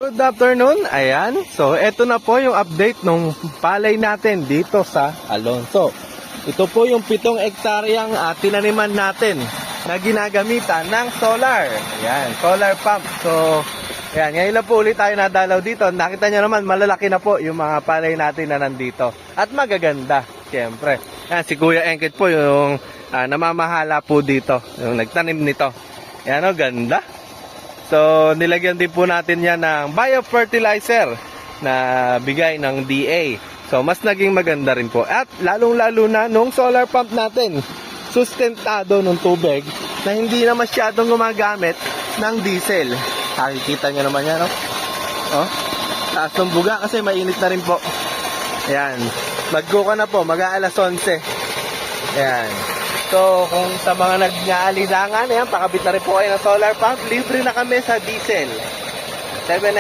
Good afternoon, ayan. So, eto na po yung update nung palay natin dito sa Alonso. Ito po yung 7 hektaryang tinaniman natin na ginagamitan ng solar. Ayan, solar pump. So, ayan, ngayon lang po ulit tayo nadalaw dito. Nakita nyo naman, malalaki na po yung mga palay natin na nandito. At magaganda, siyempre. Ayan, si Kuya Engkit po yung namamahala po dito, yung nagtanim nito. Ayan o, ganda. So, nilagyan din po natin yan ng biofertilizer na bigay ng DA. So, mas naging maganda rin po. At lalong-lalo na nung solar pump natin, sustentado ng tubig na hindi na masyadong gumagamit ng diesel. Nakikita nyo naman yan, no? Oh, taas ng buga kasi mainit na rin po. Ayan. Mag-go ka na po, mag-aalas 11. Ayan. So, kung sa mga nag-aalilangan, pakabit na rin po kayo ng solar pump, libre na kami sa diesel. 7